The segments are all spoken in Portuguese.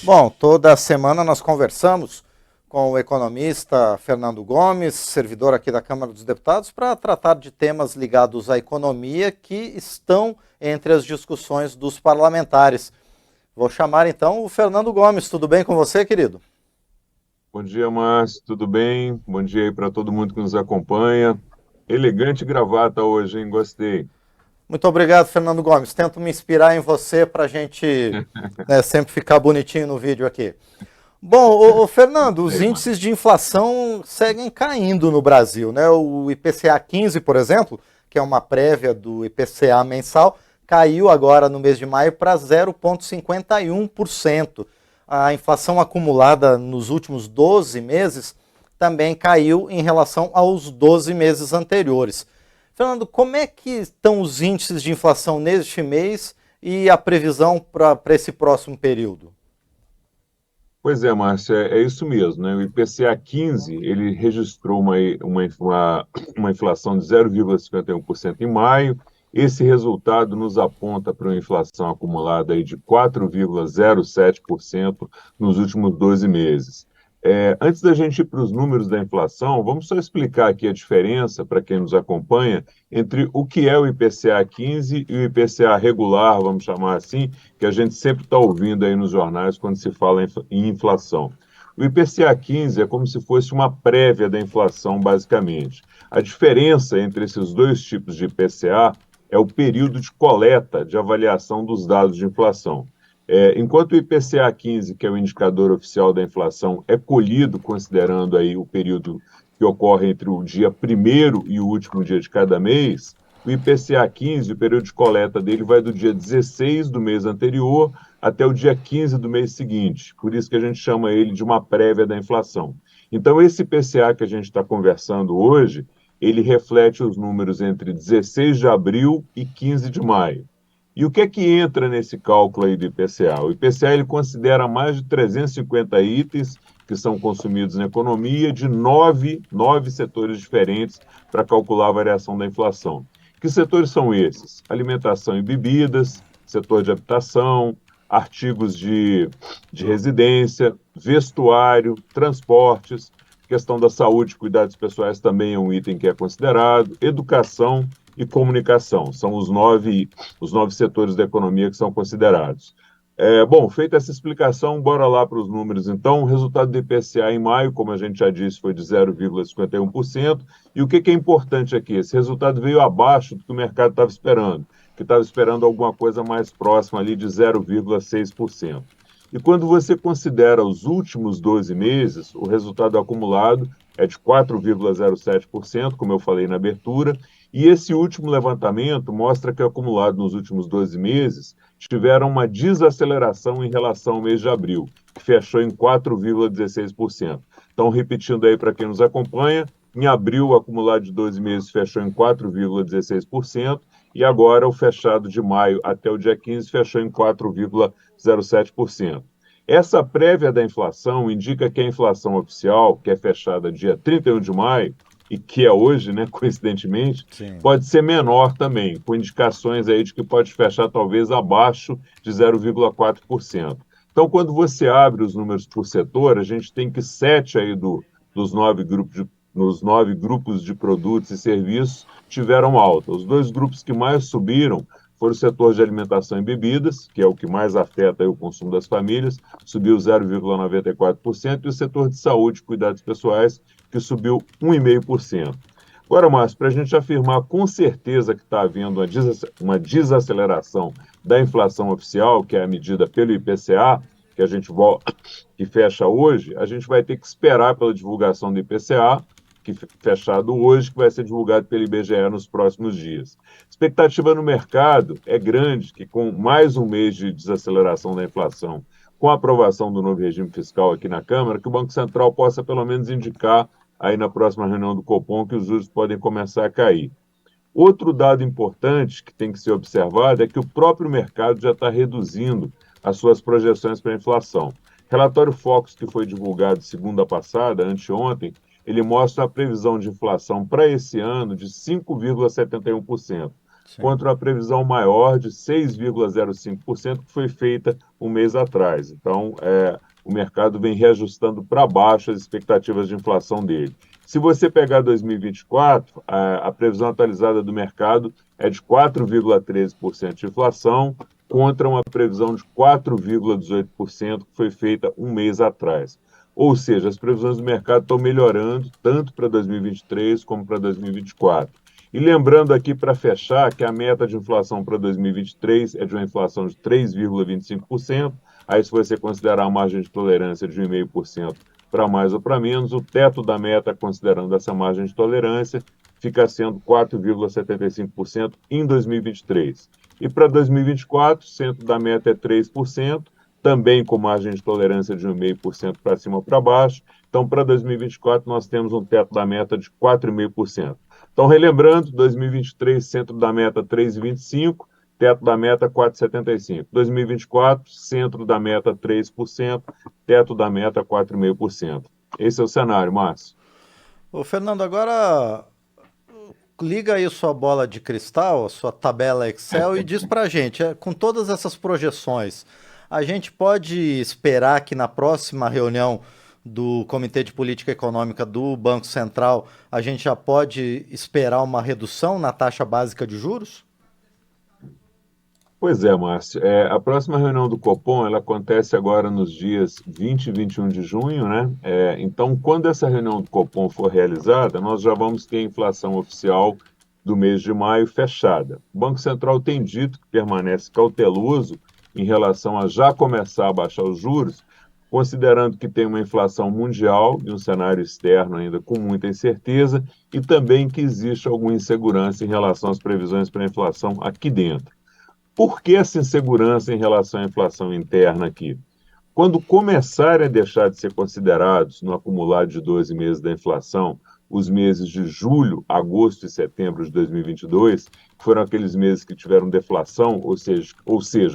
Bom, toda semana nós conversamos com o economista Fernando Gomes, servidor aqui da Câmara dos Deputados, para tratar de temas ligados à economia que estão entre as discussões dos parlamentares. Vou chamar então o Fernando Gomes. Tudo bem com você, querido? Bom dia, Márcio, tudo bem? Bom dia aí para todo mundo que nos acompanha. Elegante gravata hoje, hein? Gostei. Muito obrigado, Fernando Gomes. Tento me inspirar em você para a gente, sempre ficar bonitinho no vídeo aqui. Bom, Fernando, os Aí, índices Márcio. de inflação seguem caindo no Brasil, né? O IPCA 15, por exemplo, que é uma prévia do IPCA mensal, caiu agora no mês de maio para 0,51%. A inflação acumulada nos últimos 12 meses também caiu em relação aos 12 meses anteriores. Fernando, como é que estão os índices de inflação neste mês e a previsão para esse próximo período? Pois é, Márcio, é isso mesmo, né? O IPCA 15, ele registrou uma inflação de 0,51% em maio. Esse resultado nos aponta para uma inflação acumulada aí de 4,07% nos últimos 12 meses. Antes da gente ir para os números da inflação, vamos só explicar aqui a diferença, para quem nos acompanha, entre o que é o IPCA 15 e o IPCA regular, vamos chamar assim, que a gente sempre está ouvindo aí nos jornais quando se fala em inflação. O IPCA 15 é como se fosse uma prévia da inflação, basicamente. A diferença entre esses dois tipos de IPCA é o período de coleta de avaliação dos dados de inflação. Enquanto o IPCA 15, que é o indicador oficial da inflação, é colhido considerando aí o período que ocorre entre o dia primeiro e o último dia de cada mês, o IPCA 15, o período de coleta dele vai do dia 16 do mês anterior até o dia 15 do mês seguinte. Por isso que a gente chama ele de uma prévia da inflação. Então, esse IPCA que a gente está conversando hoje, ele reflete os números entre 16 de abril e 15 de maio. E o que é que entra nesse cálculo aí do IPCA? O IPCA ele considera mais de 350 itens que são consumidos na economia de nove setores diferentes para calcular a variação da inflação. Que setores são esses? Alimentação e bebidas, setor de habitação, artigos de residência, vestuário, transportes, questão da saúde e cuidados pessoais também é um item que é considerado, educação e comunicação. São os nove setores da economia que são considerados. Bom, feita essa explicação, bora lá para os números. Então, o resultado do IPCA em maio, como a gente já disse, foi de 0,51%. E o que é importante aqui? Esse resultado veio abaixo do que o mercado estava esperando, que estava esperando alguma coisa mais próxima ali de 0,6%. E quando você considera os últimos 12 meses, o resultado acumulado é de 4,07%, como eu falei na abertura, e esse último levantamento mostra que o acumulado nos últimos 12 meses tiveram uma desaceleração em relação ao mês de abril, que fechou em 4,16%. Então, repetindo aí para quem nos acompanha, em abril, o acumulado de 12 meses fechou em 4,16%, e agora o fechado de maio até o dia 15 fechou em 4,07%. Essa prévia da inflação indica que a inflação oficial, que é fechada dia 31 de maio, e que é hoje, né, coincidentemente, Sim. pode ser menor também, com indicações aí de que pode fechar talvez abaixo de 0,4%. Então, quando você abre os números por setor, a gente tem que sete aí dos nos 9 grupos de produtos e serviços tiveram alta. Os dois grupos que mais subiram foram o setor de alimentação e bebidas, que é o que mais afeta aí o consumo das famílias, subiu 0,94%, e o setor de saúde e cuidados pessoais, que subiu 1,5%. Agora, Márcio, para a gente afirmar com certeza que está havendo uma desaceleração da inflação oficial, que é a medida pelo IPCA, que a gente que fecha hoje, a gente vai ter que esperar pela divulgação do IPCA, que fechado hoje, que vai ser divulgado pelo IBGE nos próximos dias. A expectativa no mercado é grande que, com mais um mês de desaceleração da inflação, com a aprovação do novo regime fiscal aqui na Câmara, que o Banco Central possa pelo menos indicar aí na próxima reunião do Copom que os juros podem começar a cair. Outro dado importante que tem que ser observado é que o próprio mercado já está reduzindo as suas projeções para a inflação. O relatório Focus, que foi divulgado segunda passada, anteontem, ele mostra a previsão de inflação para esse ano de 5,71%. Sim. contra uma previsão maior de 6,05% que foi feita um mês atrás. Então, o mercado vem reajustando para baixo as expectativas de inflação dele. Se você pegar 2024, a previsão atualizada do mercado é de 4,13% de inflação, contra uma previsão de 4,18% que foi feita um mês atrás. Ou seja, as previsões do mercado estão melhorando tanto para 2023 como para 2024. E lembrando aqui para fechar que a meta de inflação para 2023 é de uma inflação de 3,25%. Aí, se você considerar a margem de tolerância de 1,5% para mais ou para menos, o teto da meta, considerando essa margem de tolerância, fica sendo 4,75% em 2023. E para 2024, o centro da meta é 3%, também com margem de tolerância de 1,5% para cima ou para baixo. Então, para 2024, nós temos um teto da meta de 4,5%. Então, relembrando, 2023, centro da meta 3,25%, teto da meta 4,75%. 2024, centro da meta 3%, teto da meta 4,5%. Esse é o cenário, Márcio. Ô, Fernando, agora liga aí a sua bola de cristal, a sua tabela Excel e diz pra gente, com todas essas projeções, a gente pode esperar que na próxima reunião do Comitê de Política Econômica do Banco Central, a gente já pode esperar uma redução na taxa básica de juros? Pois é, Márcio. A próxima reunião do Copom, ela acontece agora nos dias 20 e 21 de junho, né? Então, quando essa reunião do Copom for realizada, nós já vamos ter a inflação oficial do mês de maio fechada. O Banco Central tem dito que permanece cauteloso em relação a já começar a baixar os juros, considerando que tem uma inflação mundial e um cenário externo ainda com muita incerteza, e também que existe alguma insegurança em relação às previsões para a inflação aqui dentro. Por que essa insegurança em relação à inflação interna aqui? Quando começarem a deixar de ser considerados no acumulado de 12 meses da inflação, os meses de julho, agosto e setembro de 2022, que foram aqueles meses que tiveram deflação, ou seja,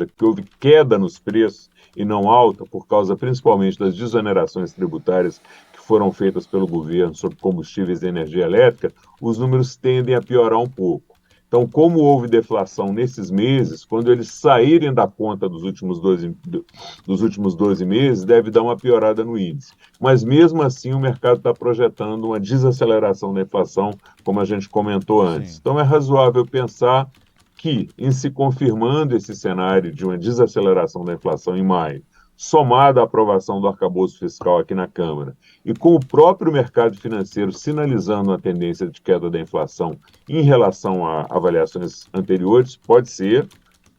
que houve queda nos preços e não alta, por causa principalmente das desonerações tributárias que foram feitas pelo governo sobre combustíveis e energia elétrica, os números tendem a piorar um pouco. Então, como houve deflação nesses meses, quando eles saírem da conta dos últimos 12 meses, deve dar uma piorada no índice. Mas, mesmo assim, o mercado está projetando uma desaceleração da inflação, como a gente comentou antes. Sim. Então, é razoável pensar que, em se confirmando esse cenário de uma desaceleração da inflação em maio, somada à aprovação do arcabouço fiscal aqui na Câmara, e com o próprio mercado financeiro sinalizando uma tendência de queda da inflação em relação a avaliações anteriores, pode ser,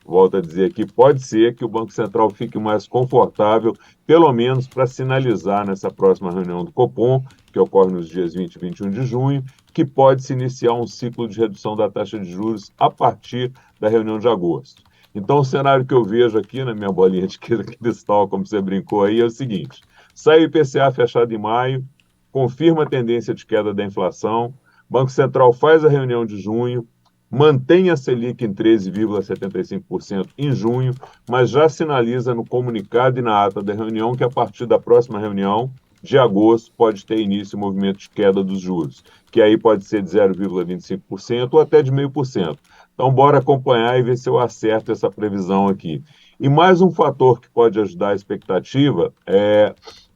volto a dizer aqui, pode ser que o Banco Central fique mais confortável, pelo menos para sinalizar nessa próxima reunião do Copom, que ocorre nos dias 20 e 21 de junho, que pode se iniciar um ciclo de redução da taxa de juros a partir da reunião de agosto. Então, o cenário que eu vejo aqui na minha bolinha de cristal, como você brincou aí, é o seguinte: sai o IPCA fechado em maio, confirma a tendência de queda da inflação, Banco Central faz a reunião de junho, mantém a Selic em 13,75% em junho, mas já sinaliza no comunicado e na ata da reunião que a partir da próxima reunião, de agosto, pode ter início o movimento de queda dos juros, que aí pode ser de 0,25% ou até de 0,5%. Então, bora acompanhar e ver se eu acerto essa previsão aqui. E mais um fator que pode ajudar a expectativa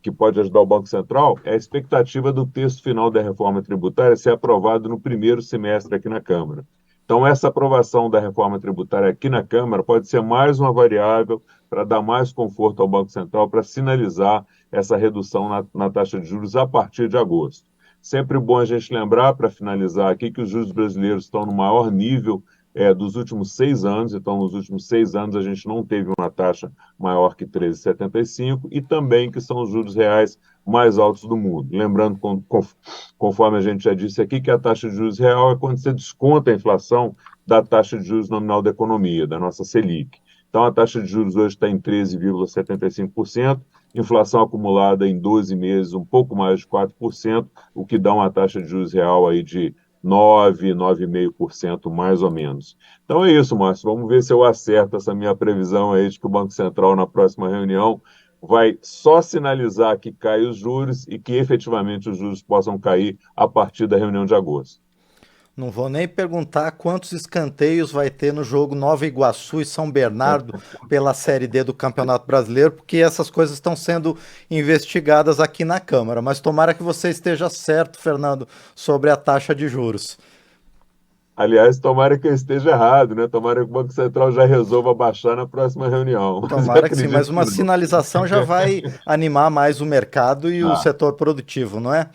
que pode ajudar o Banco Central, é a expectativa do texto final da reforma tributária ser aprovado no primeiro semestre aqui na Câmara. Então, essa aprovação da reforma tributária aqui na Câmara pode ser mais uma variável para dar mais conforto ao Banco Central para sinalizar essa redução na taxa de juros a partir de agosto. Sempre bom a gente lembrar, para finalizar aqui, que os juros brasileiros estão no maior nível dos últimos 6 anos. Então, nos últimos 6 anos, a gente não teve uma taxa maior que 13,75 e também que são os juros reais mais altos do mundo. Lembrando, conforme a gente já disse aqui, que a taxa de juros real é quando você desconta a inflação da taxa de juros nominal da economia, da nossa Selic. Então, a taxa de juros hoje está em 13,75%, inflação acumulada em 12 meses, um pouco mais de 4%, o que dá uma taxa de juros real aí de 9,5% mais ou menos. Então é isso, Márcio. Vamos ver se eu acerto essa minha previsão aí de que o Banco Central, na próxima reunião, vai só sinalizar que cai os juros e que efetivamente os juros possam cair a partir da reunião de agosto. Não vou nem perguntar quantos escanteios vai ter no jogo Nova Iguaçu e São Bernardo pela Série D do Campeonato Brasileiro, porque essas coisas estão sendo investigadas aqui na Câmara. Mas tomara que você esteja certo, Fernando, sobre a taxa de juros. Aliás, tomara que eu esteja errado, né? Tomara que o Banco Central já resolva baixar na próxima reunião. Mas eu Tomara que sim, mas acredito que uma não. sinalização já vai animar mais o mercado e o Ah, setor produtivo, não é?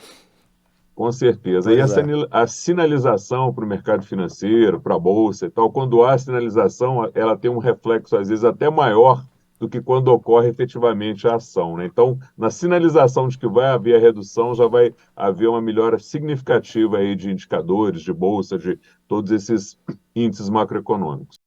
com certeza. E Pois é. a sinalização para o mercado financeiro, para a bolsa e tal, quando há sinalização, ela tem um reflexo, às vezes, até maior do que quando ocorre efetivamente a ação, né? Então, na sinalização de que vai haver a redução, já vai haver uma melhora significativa aí de indicadores, de bolsa, de todos esses índices macroeconômicos.